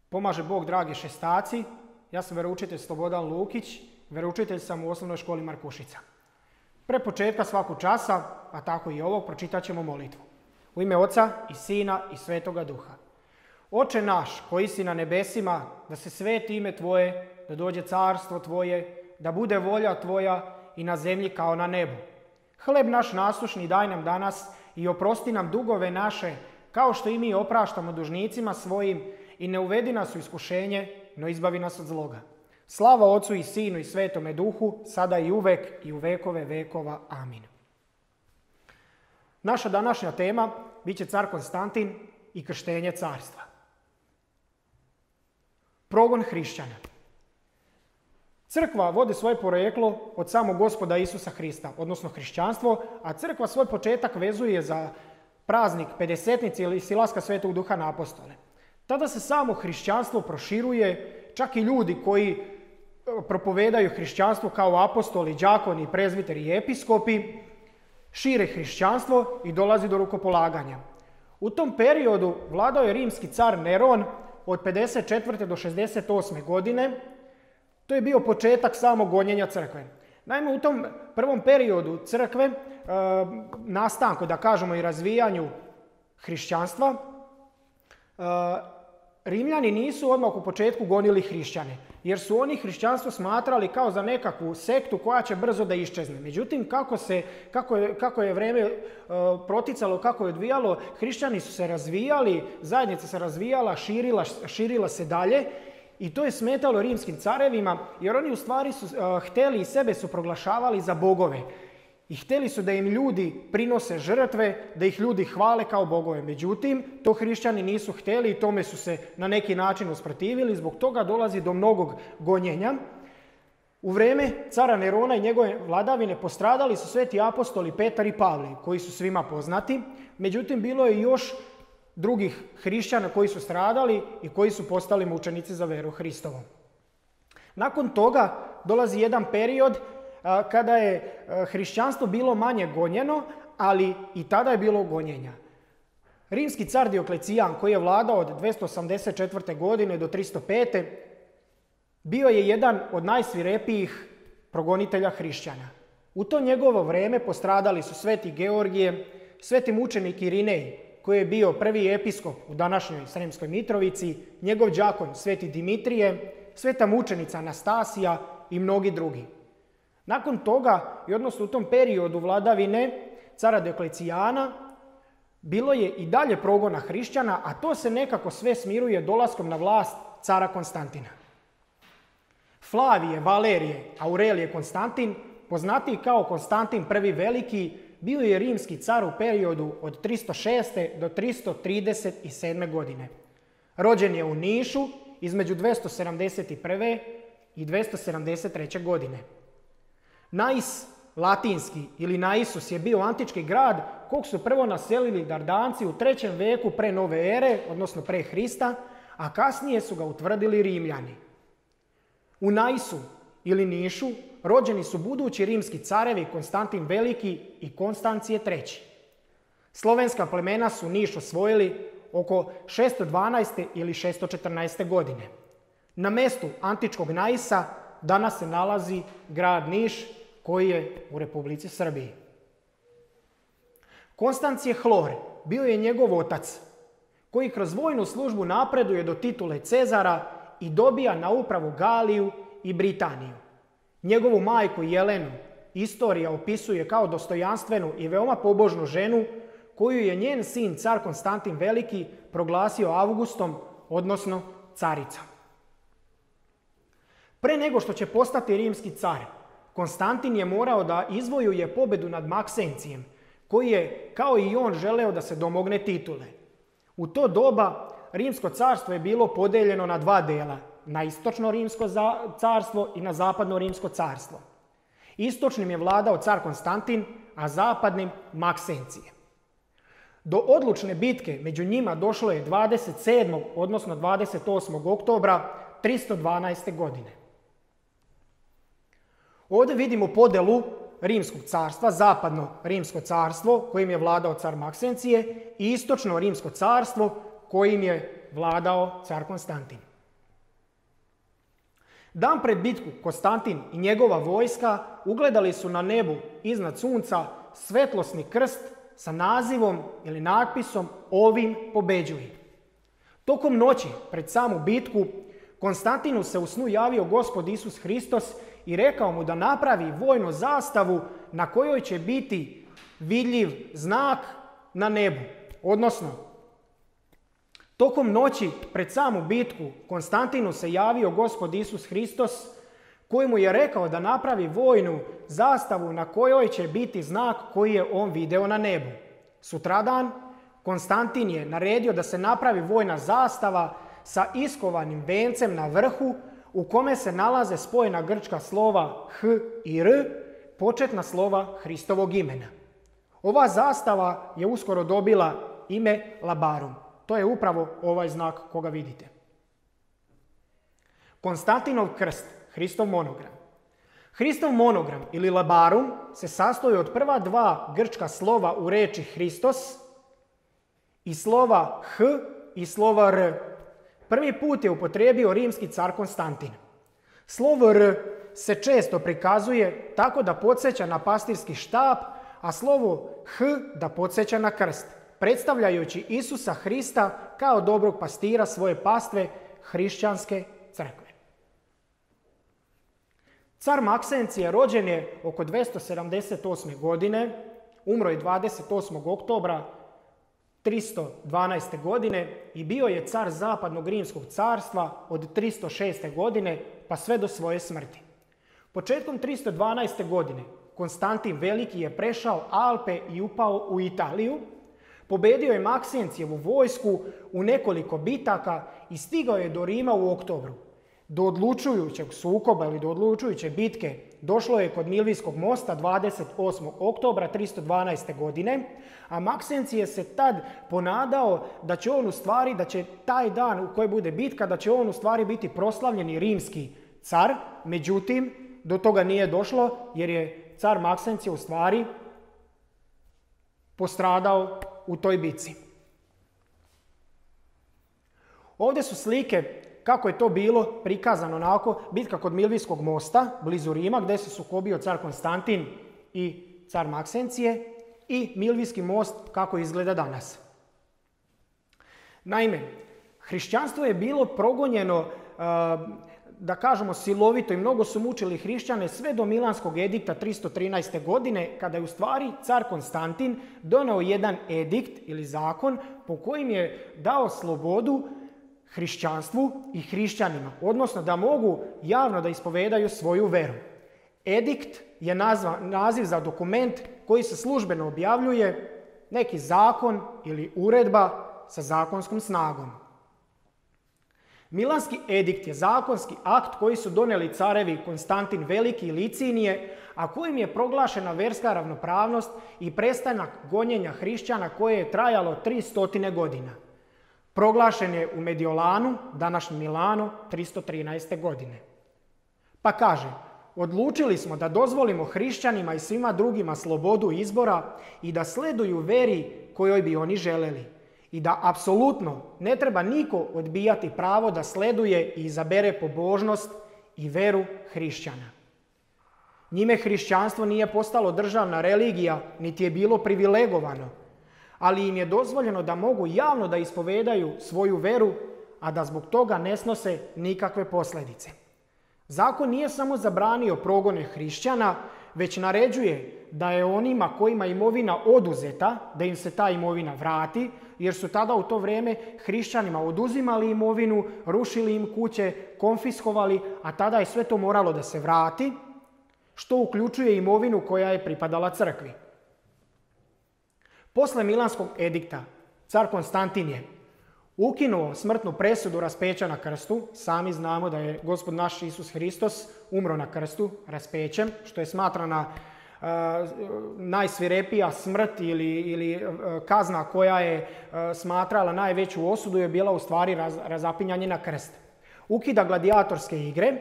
Pomaže Bog, dragi šestaci. Ja sam veroučitelj Slobodan Lukić, veroučitelj sam u osnovnoj školi Markušica. Pre početka svakog časa, a tako i ovog, pročitat ćemo molitvu. U ime Oca i Sina i Svetoga Duha. Oče naš, koji si na nebesima, da se sveti ime Tvoje, da dođe carstvo Tvoje, da bude volja Tvoja i na zemlji kao na nebu. Hleb naš nasušni daj nam danas i oprosti nam dugove naše, kao što i mi opraštamo dužnicima svojim, i ne uvedi nas u iskušenje, no izbavi nas od zloga. Slava Otcu i Sinu i Svetome Duhu, sada i uvek i u vekove vekova. Amin. Naša današnja tema bit će car Konstantin i krštenje carstva. Progon hrišćana. Crkva vodi svoje poreklo od samog Gospoda Isusa Hrista, odnosno hrišćanstvo, a crkva svoj početak vezuje za praznik Pedesetnice ili silaska Svetog Duha na apostole. Tada se samo hrišćanstvo proširuje, čak i ljudi koji propovedaju hrišćanstvo kao apostoli, đakoni, prezbiteri i episkopi, šire hrišćanstvo i dolazi do rukopolaganja. U tom periodu vladao je rimski car Neron od 54. do 68. godine. To je bio početak samog gonjenja crkve. Naime, u tom prvom periodu crkve, nastanku, da kažemo, i razvijanju hrišćanstva, Rimljani nisu odmah u početku gonili hrišćane, jer su oni hrišćanstvo smatrali kao za nekakvu sektu koja će brzo da iščezne. Međutim, kako je vreme proticalo, kako je odvijalo, hrišćani su se razvijali, zajednica se razvijala, širila se dalje, i to je smetalo rimskim carevima, jer oni u stvari su hteli i sebe su proglašavali za bogove. I htjeli su da im ljudi prinose žrtve, da ih ljudi hvale kao bogove. Međutim, to hrišćani nisu htjeli i tome su se na neki način usprotivili. Zbog toga dolazi do mnogog gonjenja. U vrijeme cara Nerona i njegove vladavine postradali su sveti apostoli Petar i Pavle, koji su svima poznati. Međutim, bilo je još drugih hrišćana koji su stradali i koji su postali mučenici za veru Hristovom. Nakon toga dolazi jedan period kada je hrišćanstvo bilo manje gonjeno, ali i tada je bilo gonjenja. Rimski car Dioklecijan, koji je vladao od 284. godine do 305. bio je jedan od najsvirepijih progonitelja hrišćana. U to njegovo vrijeme postradali su sveti Georgije, sveti mučenik Irinej, koji je bio prvi episkop u današnjoj Sremskoj Mitrovici, njegov đakon sveti Dimitrije, sveta mučenica Anastasija i mnogi drugi. Nakon toga, i odnosno u tom periodu vladavine cara Dioklecijana, bilo je i dalje progona hrišćana, a to se nekako sve smiruje dolaskom na vlast cara Konstantina. Flavije, Valerije, Aurelije Konstantin, poznatiji kao Konstantin I Veliki, bio je rimski car u periodu od 306. do 337. godine. Rođen je u Nišu između 271. i 273. godine. Nais, latinski, ili Naisus, je bio antički grad kog su prvo naselili Dardanci u 3. veku pre nove ere, odnosno pre Hrista, a kasnije su ga utvrdili Rimljani. U Naisu ili Nišu rođeni su budući rimski carevi Konstantin Veliki i Konstancije III. Slovenska plemena su Niš osvojili oko 612. ili 614. godine. Na mestu antičkog Naisa danas se nalazi grad Niš, koji je u Republici Srbiji. Konstancije Hlor bio je njegov otac, koji kroz vojnu službu napreduje do titule Cezara i dobija na upravu Galiju i Britaniju. Njegovu majku Jelenu istorija opisuje kao dostojanstvenu i veoma pobožnu ženu, koju je njen sin car Konstantin Veliki proglasio Augustom, odnosno caricom. Pre nego što će postati rimski car, Konstantin je morao da izvojuje pobedu nad Maksencijem, koji je, kao i on, želeo da se domogne titule. U to doba rimsko carstvo je bilo podeljeno na dva dela, na istočno rimsko carstvo i na zapadno rimsko carstvo. Istočnim je vladao car Konstantin, a zapadnim Maksencije. Do odlučne bitke među njima došlo je 27. odnosno 28. oktobra 312. godine. Ovdje vidimo podelu rimskog carstva, zapadno rimsko carstvo kojim je vladao car Maksencije i istočno rimsko carstvo kojim je vladao car Konstantin. Dan pred bitku Konstantin i njegova vojska ugledali su na nebu iznad sunca svetlosni krst sa nazivom ili natpisom "Ovim pobeđuj". Tokom noći pred samu bitku Konstantinu se u snu javio Gospod Isus Hristos i rekao mu da napravi vojnu zastavu na kojoj će biti vidljiv znak na nebu. Odnosno, tokom noći pred samu bitku Konstantinu se javio Gospod Isus Hristos koji mu je rekao da napravi vojnu zastavu na kojoj će biti znak koji je on video na nebu. Sutradan Konstantin je naredio da se napravi vojna zastava sa iskovanim vencem na vrhu u kome se nalaze spojena grčka slova H i R, početna slova Hristovog imena. Ova zastava je uskoro dobila ime Labarum. To je upravo ovaj znak koga vidite. Konstantinov krst, Hristov monogram. Hristov monogram ili Labarum se sastoji od prva dva grčka slova u reči Hristos i slova H i slova R. Prvi put je upotrijebio rimski car Konstantin. Slovo R se često prikazuje tako da podsjeća na pastirski štap, a slovo H da podsjeća na krst, predstavljajući Isusa Hrista kao dobrog pastira svoje pastve hrišćanske crkve. Car Maksencije rođen je oko 278. godine, umro je 28. oktobra 312. godine i bio je car zapadnog rimskog carstva od 306. godine pa sve do svoje smrti. Početkom 312. godine Konstantin Veliki je prešao Alpe i upao u Italiju, pobedio je Maksentijevu vojsku u nekoliko bitaka i stigao je do Rima u oktobru. Do odlučujućeg sukoba ili do odlučujuće bitke došlo je kod Milvijskog mosta 28. oktobra 312. godine, a Maksencije se tad ponadao da će on u stvari, da će taj dan u kojoj bude bitka, da će on u stvari biti proslavljeni rimski car. Međutim, do toga nije došlo jer je car Maksencije u stvari postradao u toj bitci. Ovdje su slike kako je to bilo prikazano onako, bitka kod Milvijskog mosta, blizu Rima, gdje se sukobio car Konstantin i car Maksencije, i Milvijski most kako izgleda danas. Naime, hrišćanstvo je bilo progonjeno, da kažemo silovito, i mnogo su mučili hrišćane sve do Milanskog edikta 313. godine, kada je u stvari car Konstantin doneo jedan edikt ili zakon po kojim je dao slobodu hrišćanstvu i hrišćanima, odnosno da mogu javno da ispovedaju svoju veru. Edikt je naziv za dokument koji se službeno objavljuje, neki zakon ili uredba sa zakonskom snagom. Milanski edikt je zakonski akt koji su donijeli carevi Konstantin Veliki i Licinije, a kojim je proglašena verska ravnopravnost i prestanak gonjenja hrišćana koje je trajalo 300 godina. Proglašen je u Mediolanu, današnji Milano, 313. godine. Pa kaže, odlučili smo da dozvolimo hrišćanima i svima drugima slobodu izbora i da sleduju veri kojoj bi oni želeli. I da apsolutno ne treba niko odbijati pravo da sleduje i izabere pobožnost i veru hrišćana. Njime hrišćanstvo nije postalo državna religija, niti je bilo privilegovano, ali im je dozvoljeno da mogu javno da ispovedaju svoju veru, a da zbog toga ne snose nikakve posljedice. Zakon nije samo zabranio progone hrišćana, već naređuje da je onima kojima imovina oduzeta, da im se ta imovina vrati, jer su tada u to vrijeme hrišćanima oduzimali imovinu, rušili im kuće, konfiskovali, a tada je sve to moralo da se vrati, što uključuje imovinu koja je pripadala crkvi. Posle Milanskog edikta, car Konstantin je ukinuo smrtnu presudu raspeća na krstu. Sami znamo da je Gospod naš Isus Hristos umro na krstu raspećem, što je smatrana najsvirepija smrt ili kazna koja je smatrala najveću osudu je bila u stvari razapinjanje na krst. Ukida gladijatorske igre.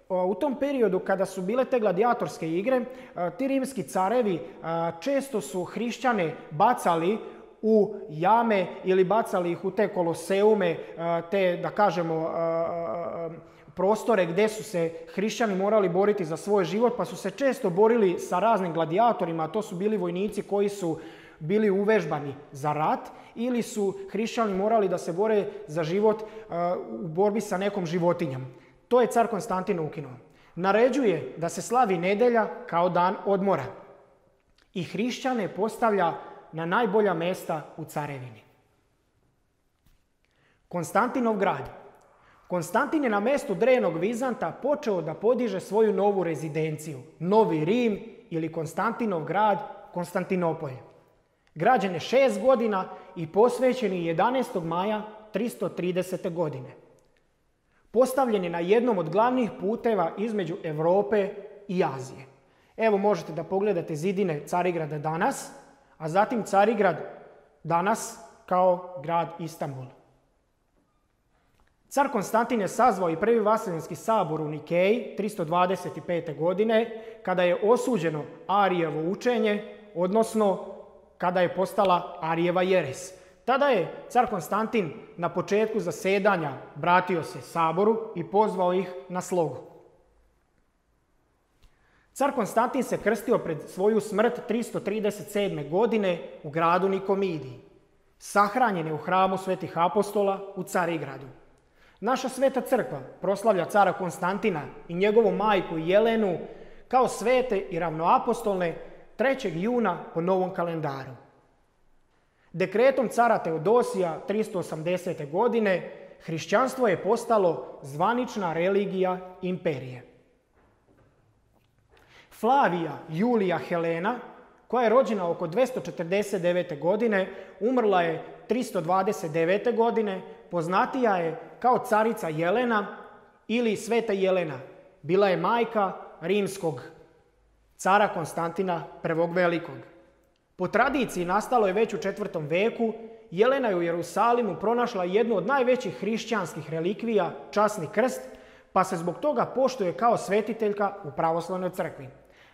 U tom periodu kada su bile te gladijatorske igre, ti rimski carevi često su hrišćane bacali u jame ili bacali ih u te koloseume, te da kažemo prostore gdje su se hrišćani morali boriti za svoj život, pa su se često borili sa raznim gladijatorima, a to su bili vojnici koji su bili uvežbani za rat, ili su hrišćani morali da se bore za život u borbi sa nekom životinjom. To je car Konstantin ukinuo. Naređuje da se slavi nedjelja kao dan odmora i hrišćane postavlja na najbolja mjesta u carevini. Konstantinov grad. Konstantin je na mjestu drevnog Vizanta počeo da podiže svoju novu rezidenciju, Novi Rim ili Konstantinov grad, Konstantinopolje. Građen je 6 godina i posvećen je 11. maja 330. godine. Postavljen je na jednom od glavnih puteva između Europe i Azije. Evo možete da pogledate zidine Carigrada danas, a zatim Carigrad danas kao grad Istanbul. Car Konstantin je sazvao i prvi Vaseljenski sabor u Nikeji 325. godine, kada je osuđeno Arijevo učenje, odnosno kada je postala Arijeva jeres. Tada je car Konstantin na početku zasedanja vratio se saboru i pozvao ih na slogu. Car Konstantin se krstio pred svoju smrt 337. godine u gradu Nikomidiji. Sahranjen je u hramu Svetih apostola u Carigradu. Naša sveta crkva proslavlja cara Konstantina i njegovu majku Jelenu kao svete i ravnoapostolne 3. juna po novom kalendaru. Dekretom cara Teodosija 380. godine hrišćanstvo je postalo zvanična religija imperije. Flavija Julija Helena, koja je rođena oko 249. godine, umrla je 329. godine, poznatija je kao carica Jelena ili Sveta Jelena. Bila je majka rimskog cara Konstantina I. Velikog. Po tradiciji nastalo je već u 4. veku, Jelena je u Jerusalimu pronašla jednu od najvećih hrišćanskih relikvija, časni krst, pa se zbog toga poštuje kao svetiteljka u pravoslavnoj crkvi.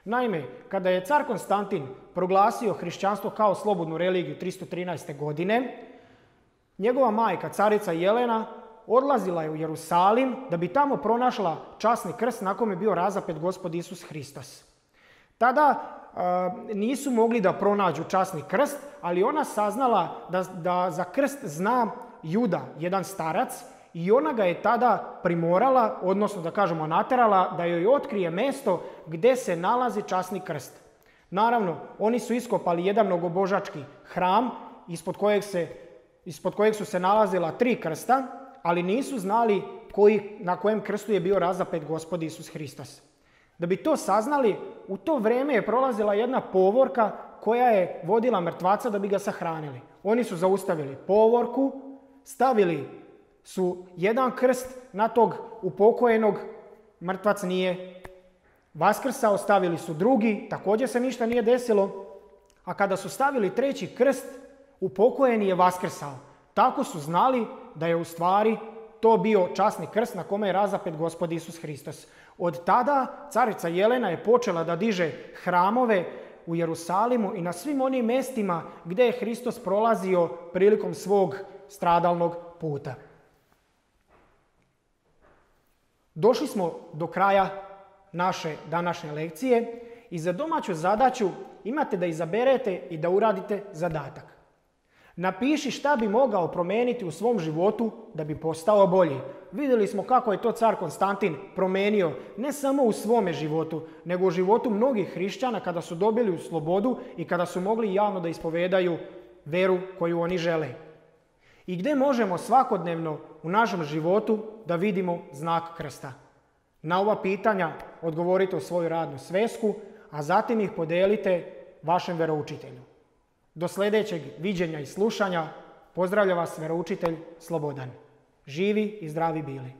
Naime, kada je car Konstantin proglasio hrišćanstvo kao slobodnu religiju 313. godine, njegova majka, carica Jelena, odlazila je u Jerusalim da bi tamo pronašla časni krst na kome je bio razapet Gospod Isus Hristos. Tada nisu mogli da pronađu časni krst, ali ona saznala da za krst zna Juda, jedan starac, i ona ga je tada primorala, odnosno da kažemo naterala, da joj otkrije mjesto gdje se nalazi časni krst. Naravno, oni su iskopali jedan mnogobožački hram ispod kojeg su se nalazila 3 krsta, ali nisu znali na kojem krstu je bio razapet Gospod Isus Hristos. Da bi to saznali, u to vrijeme je prolazila jedna povorka koja je vodila mrtvaca da bi ga sahranili. Oni su zaustavili povorku, stavili su jedan krst na tog upokojenog, mrtvac nije vaskrsao, stavili su drugi, također se ništa nije desilo, a kada su stavili 3. krst, upokojeni je vaskrsao. Tako su znali da je u stvari to bio časni krst na kome je razapet Gospod Isus Hristos. Od tada carica Jelena je počela da diže hramove u Jerusalimu i na svim onim mjestima gdje je Hristos prolazio prilikom svog stradalnog puta. Došli smo do kraja naše današnje lekcije i za domaću zadaću imate da izaberete i da uradite zadatak. Napiši šta bi mogao promijeniti u svom životu da bi postao bolji. Vidjeli smo kako je to car Konstantin promijenio ne samo u svome životu, nego u životu mnogih hrišćana kada su dobili slobodu i kada su mogli javno da ispovedaju veru koju oni žele. I gdje možemo svakodnevno u našem životu da vidimo znak krsta. Na ova pitanja odgovorite u svoju radnu svesku, a zatim ih podelite vašem veroučitelju. Do sljedećeg viđenja i slušanja pozdravlja vas veroučitelj Slobodan. Živi i zdravi bili.